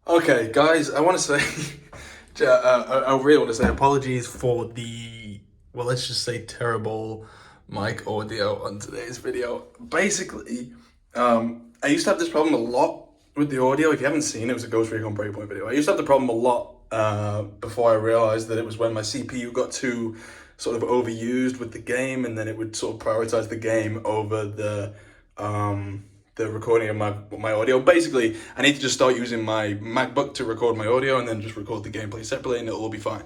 Okay, guys, I want to say, I really want to say apologies for the, well, let's just say terrible mic audio on today's video. Basically, I used to have this problem a lot with the audio. If you haven't seen it, it was a Ghost Recon Breakpoint video. I used to have the problem a lot before I realized that it was when my CPU got too sort of overused with the game, and then it would sort of prioritize the game over the recording of my audio. Basically, I need to just start using my MacBook to record my audio and then just record the gameplay separately, and it'll all be fine.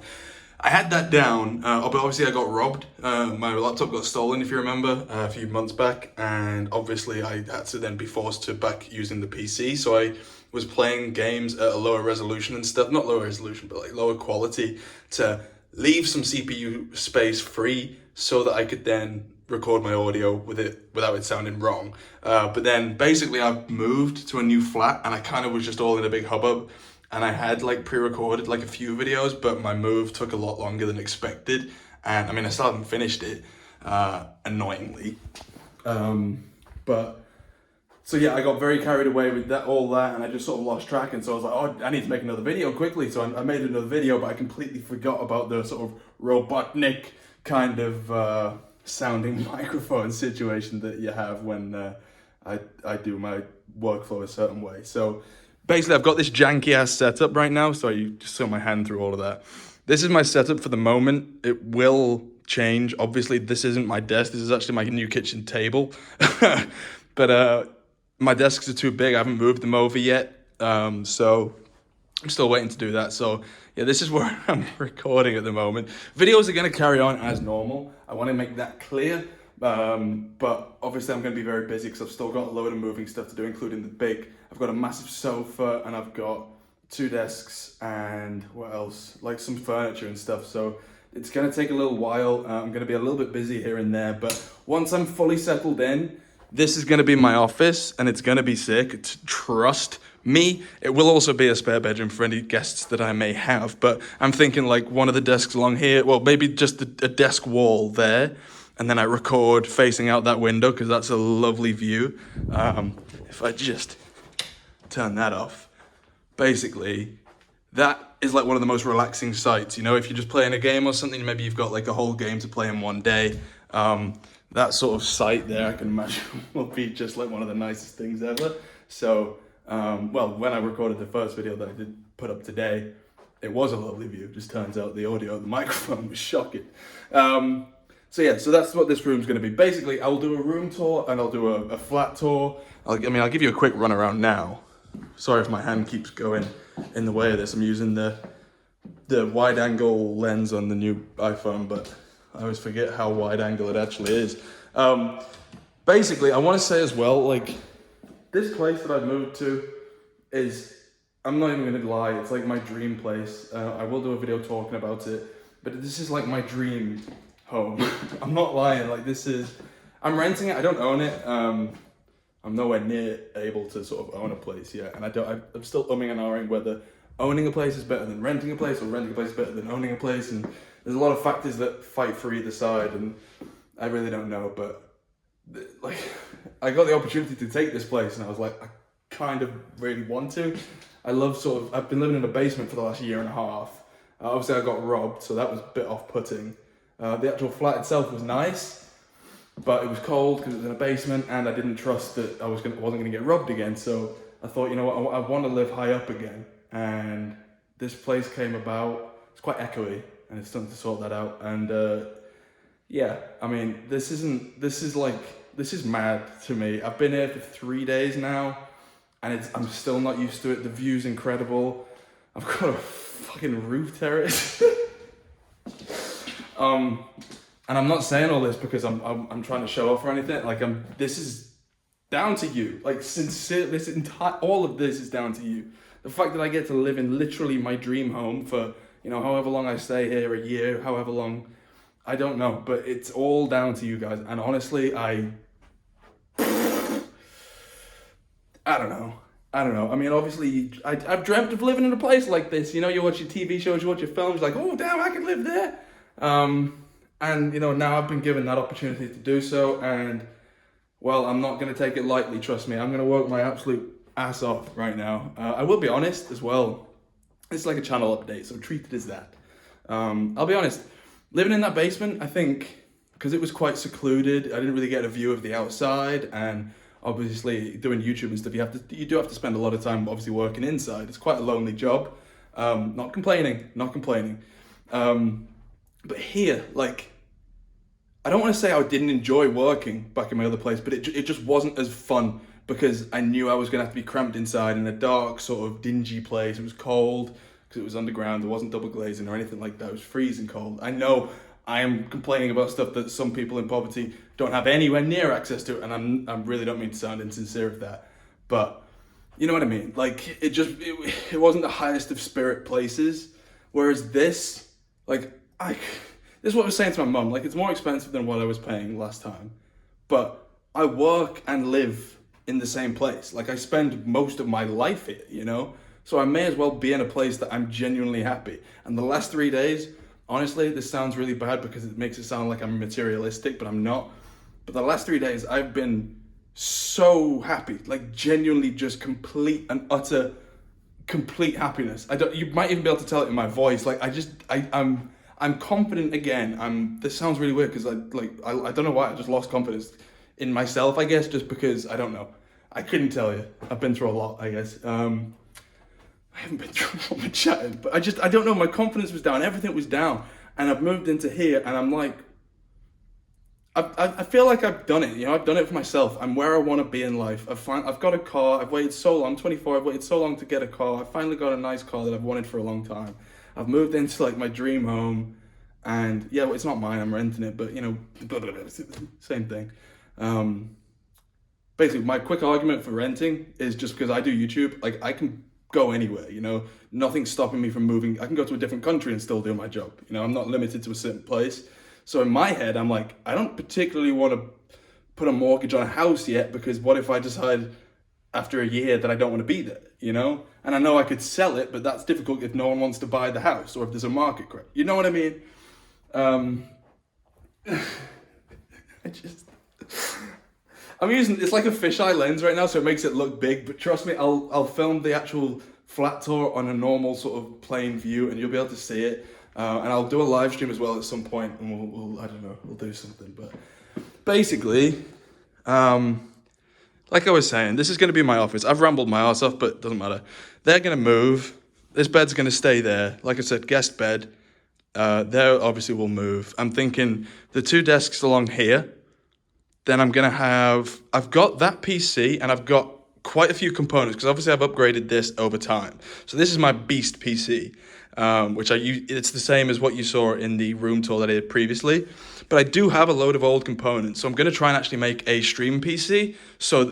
I had that down, but obviously I got robbed. My laptop got stolen, if you remember, a few months back, and obviously I had to then be forced to back using the PC. So I was playing games at a lower resolution and stuff, not lower resolution, but like lower quality, to leave some CPU space free so that I could then record my audio with it without it sounding wrong. But then basically I moved to a new flat, and I kind of was just all in a big hubbub, and I had like pre-recorded like a few videos, but my move took a lot longer than expected, and I mean I still haven't finished it, annoyingly. But so yeah, I got very carried away with all that, and I just sort of lost track. And so I was like, oh, I need to make another video quickly. So I made another video, but I completely forgot about the sort of Robotnik kind of sounding microphone situation that you have when I do my workflow a certain way. So basically, I've got this janky ass setup right now. So you just saw my hand through all of that. This is my setup for the moment. It will change. Obviously, this isn't my desk. This is actually my new kitchen table. But my desks are too big. I haven't moved them over yet. So I'm still waiting to do that. So yeah, this is where I'm recording at the moment. Videos are going to carry on as normal. I want to make that clear. But obviously I'm going to be very busy because I've still got a load of moving stuff to do, including I've got a massive sofa, and I've got 2 desks, and what else? Like some furniture and stuff. So it's going to take a little while. I'm going to be a little bit busy here and there, but once I'm fully settled in, this is going to be my office, and it's going to be sick. Trust me. It will also be a spare bedroom for any guests that I may have, but I'm thinking like one of the desks along here, well, maybe just a desk wall there, and then I record facing out that window because that's a lovely view. If I just turn that off, basically, that is like one of the most relaxing sights. You know, if you're just playing a game or something, maybe you've got like a whole game to play in one day. That sort of sight there, I can imagine, will be just like one of the nicest things ever. So, well, when I recorded the first video that I did put up today, it was a lovely view. Just turns out the audio of the microphone was shocking. So yeah, so that's what this room's going to be. Basically, I'll do a room tour, and I'll do a flat tour. I'll give you a quick run around now. Sorry if my hand keeps going in the way of this. I'm using the wide angle lens on the new iPhone, but I always forget how wide angle it actually is. Basically, I want to say as well, like, this place that I've moved to is, I'm not even going to lie, it's like my dream place. I will do a video talking about it, but this is like my dream home. I'm not lying, like I'm renting it, I don't own it. I'm nowhere near able to sort of own a place yet, and I'm still umming and ahhing whether owning a place is better than renting a place, or renting a place is better than owning a place, and there's a lot of factors that fight for either side, and I really don't know. But like, I got the opportunity to take this place, and I was like, I kind of really want to. I've been living in a basement for the last year and a half. Obviously I got robbed, so that was a bit off-putting. The actual flat itself was nice, but it was cold because it was in a basement, and I didn't trust that I wasn't going to get robbed again. So I thought, you know what, I want to live high up again, and this place came about. It's quite echoey, and it's starting to sort that out. And yeah, I mean, this is mad to me. I've been here for 3 days now, and I'm still not used to it. The view's incredible. I've got a fucking roof terrace. And I'm not saying all this because I'm trying to show off or anything. Like, this is down to you. Like, sincerely, all of this is down to you. The fact that I get to live in literally my dream home for, you know, however long I stay here, a year, however long, I don't know, but it's all down to you guys. And honestly, I don't know. I mean, obviously, I've dreamt of living in a place like this. You know, you watch your TV shows, you watch your films, you're like, oh, damn, I could live there. And, you know, now I've been given that opportunity to do so. And, well, I'm not going to take it lightly, trust me. I'm going to work my absolute ass off right now. I will be honest as well. It's like a channel update, so treat it as that. I'll be honest, living in that basement, I think, because it was quite secluded, I didn't really get a view of the outside, and obviously doing YouTube and stuff, you do have to spend a lot of time obviously working inside. It's quite a lonely job. Not complaining. But here, like, I don't want to say I didn't enjoy working back in my other place, but it just wasn't as fun because I knew I was going to have to be cramped inside in a dark, sort of dingy place. It was cold because it was underground. There wasn't double glazing or anything like that. It was freezing cold. I know I am complaining about stuff that some people in poverty don't have anywhere near access to, and I really don't mean to sound insincere of that, but you know what I mean? Like, it wasn't the highest of spirit places, whereas this, like, this is what I was saying to my mum, like, it's more expensive than what I was paying last time, but I work and live in the same place. Like, I spend most of my life here, you know? So I may as well be in a place that I'm genuinely happy. And the last 3 days, honestly, this sounds really bad because it makes it sound like I'm materialistic, but I'm not. But the last 3 days, I've been so happy, like genuinely just complete and utter, complete happiness. You might even be able to tell it in my voice. Like, I'm confident again. This sounds really weird because I don't know why I just lost confidence in myself, I guess, just because, I don't know. I couldn't tell you. I've been through a lot, I guess. I haven't been through a lot of chatting, but I don't know. My confidence was down. Everything was down. And I've moved into here and I'm like, I feel like I've done it, you know, I've done it for myself. I'm where I want to be in life. I've got a car. I've waited so long, I'm 24, I've waited so long to get a car. I finally got a nice car that I've wanted for a long time. I've moved into like my dream home and yeah, well, it's not mine, I'm renting it, but you know, same thing. Basically my quick argument for renting is just because I do YouTube, like I can go anywhere, you know, nothing's stopping me from moving. I can go to a different country and still do my job. You know, I'm not limited to a certain place. So in my head, I'm like, I don't particularly want to put a mortgage on a house yet because what if I decide after a year that I don't want to be there, you know? And I know I could sell it, but that's difficult if no one wants to buy the house or if there's a market crash. You know what I mean? I'm using, it's like a fisheye lens right now, so it makes it look big, but trust me, I'll film the actual flat tour on a normal sort of plain view and you'll be able to see it. And I'll do a live stream as well at some point and we'll I don't know, we'll do something. But basically, like I was saying, this is going to be my office. I've rambled my ass off, but it doesn't matter. They're going to move. This bed's going to stay there. Like I said, guest bed. There obviously will move. I'm thinking the 2 desks along here. Then I've got that PC and I've got quite a few components because obviously I've upgraded this over time. So this is my beast PC. Which it's the same as what you saw in the room tour that I did previously, but I do have a load of old components, so I'm going to try and actually make a stream PC,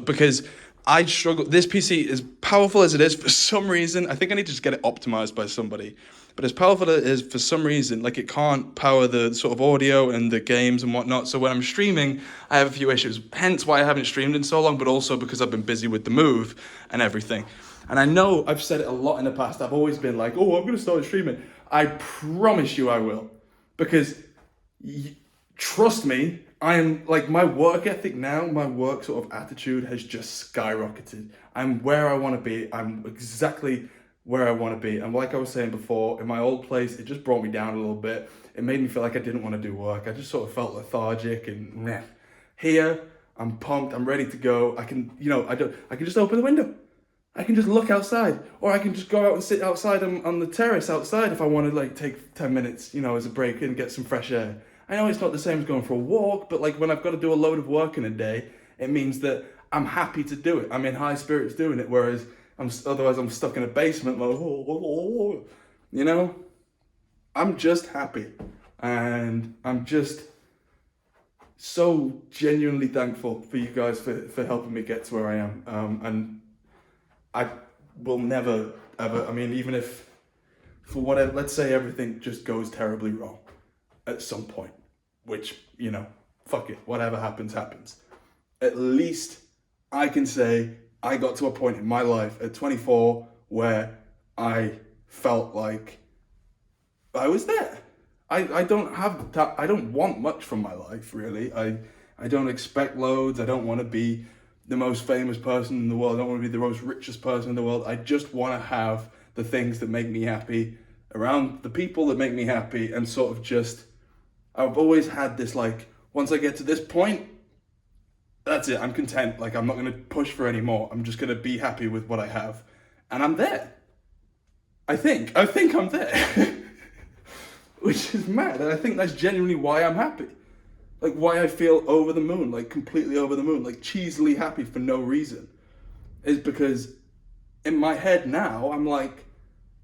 because I struggle, this PC, as powerful as it is, for some reason, I think I need to just get it optimized by somebody, but as powerful as it is, for some reason, like it can't power the sort of audio and the games and whatnot, so when I'm streaming, I have a few issues, hence why I haven't streamed in so long, but also because I've been busy with the move and everything. And I know I've said it a lot in the past. I've always been like, oh, I'm going to start streaming. I promise you I will. Because trust me, I am like, my work ethic now, my work sort of attitude has just skyrocketed. I'm where I want to be. I'm exactly where I want to be. And like I was saying before, in my old place, it just brought me down a little bit. It made me feel like I didn't want to do work. I just sort of felt lethargic and meh. Here, I'm pumped. I'm ready to go. I can, you know, I can just open the window. I can just look outside, or I can just go out and sit outside on the terrace outside if I want to like take 10 minutes, you know, as a break and get some fresh air. I know it's not the same as going for a walk, but like when I've got to do a load of work in a day, it means that I'm happy to do it. I'm in high spirits doing it, whereas otherwise I'm stuck in a basement like, you know? I'm just happy, and I'm just so genuinely thankful for you guys for helping me get to where I am, and I will never, ever, I mean, even if, for whatever, let's say everything just goes terribly wrong at some point, which, you know, fuck it, whatever happens, happens. At least I can say I got to a point in my life at 24 where I felt like I was there. I don't have that, I don't want much from my life, really. I don't expect loads, I don't want to be the most famous person in the world. I don't want to be the most richest person in the world. I just want to have the things that make me happy around the people that make me happy, and sort of just, I've always had this, like, once I get to this point, that's it, I'm content. Like, I'm not going to push for any more. I'm just going to be happy with what I have. And I'm there. I think I'm there. Which is mad. And I think that's genuinely why I'm happy. Like, why I feel over the moon, like completely over the moon, like cheesily happy for no reason, is because in my head now, I'm like,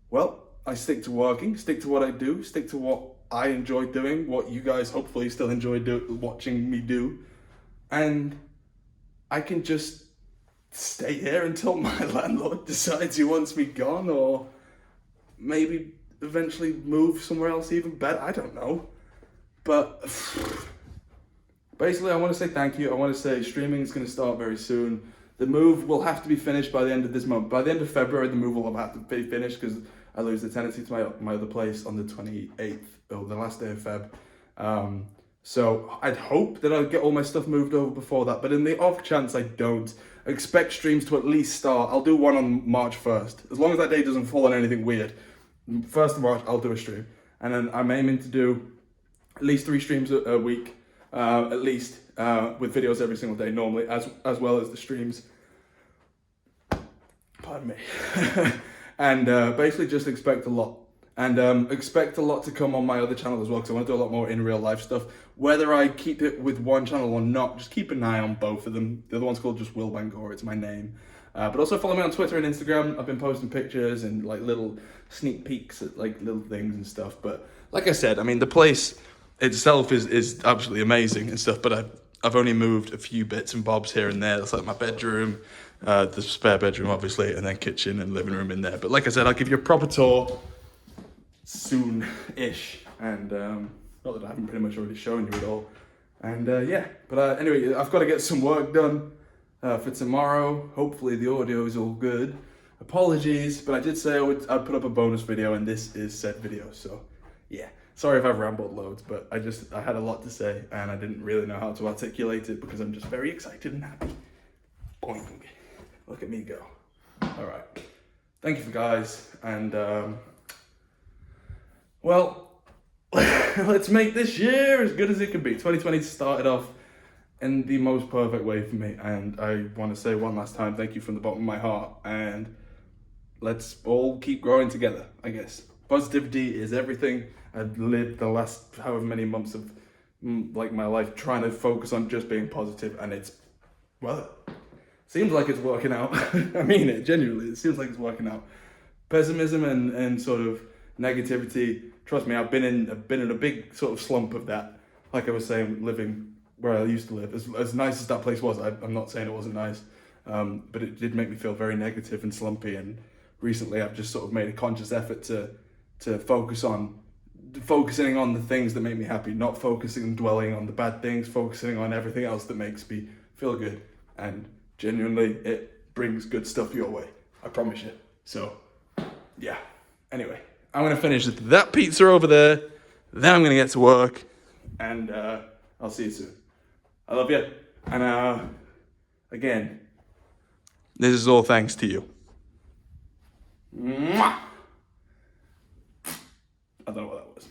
well, I stick to working, stick to what I do, stick to what I enjoy doing, what you guys hopefully still enjoy watching me do. And I can just stay here until my landlord decides he wants me gone, or maybe eventually move somewhere else even better. I don't know. But basically, I want to say thank you. I want to say streaming is going to start very soon. The move will have to be finished by the end of this month. By the end of February, the move will have to be finished because I lose the tenancy to my other place on the 28th, or the last day of Feb. So I'd hope that I'll get all my stuff moved over before that, but in the off chance I don't, expect streams to at least start. I'll do one on March 1st. As long as that day doesn't fall on anything weird. 1st of March, I'll do a stream. And then I'm aiming to do at least 3 streams a week, at least, with videos every single day normally, as well as the streams. Pardon me. And basically just expect a lot. And expect a lot to come on my other channel as well, because I want to do a lot more in real life stuff. Whether I keep it with one channel or not, just keep an eye on both of them. The other one's called just WillyB, it's my name. But also follow me on Twitter and Instagram. I've been posting pictures and like little sneak peeks at like little things and stuff. But like I said, I mean, the place itself is absolutely amazing and stuff, but I've only moved a few bits and bobs here and there. That's like my bedroom, the spare bedroom obviously, and then kitchen and living room in there. But like I said, I'll give you a proper tour soon-ish, and not that I haven't pretty much already shown you it all. And yeah, but anyway, I've got to get some work done for tomorrow. Hopefully the audio is all good. Apologies, but I did say I'd put up a bonus video, and this is said video, so yeah. Sorry if I've rambled loads, but I had a lot to say, and I didn't really know how to articulate it because I'm just very excited and happy. Boing. Look at me go. All right. Thank you for guys, and well, let's make this year as good as it can be. 2020 started off in the most perfect way for me, and I want to say one last time, thank you from the bottom of my heart, and let's all keep growing together, I guess. Positivity is everything. I've lived the last however many months of like my life trying to focus on just being positive, and it's, well, seems like it's working out. I mean it, genuinely, it seems like it's working out. Pessimism and sort of negativity, trust me, I've been in a big sort of slump of that. Like I was saying, living where I used to live, as nice as that place was, I'm not saying it wasn't nice, but it did make me feel very negative and slumpy. And recently I've just sort of made a conscious effort to focusing on the things that make me happy, not focusing and dwelling on the bad things, focusing on everything else that makes me feel good. And genuinely, it brings good stuff your way, I promise you. So yeah, anyway, I'm gonna finish that pizza over there, then I'm gonna get to work, and I'll see you soon. I love you, and again, this is all thanks to you. Mwah! I don't know what that was.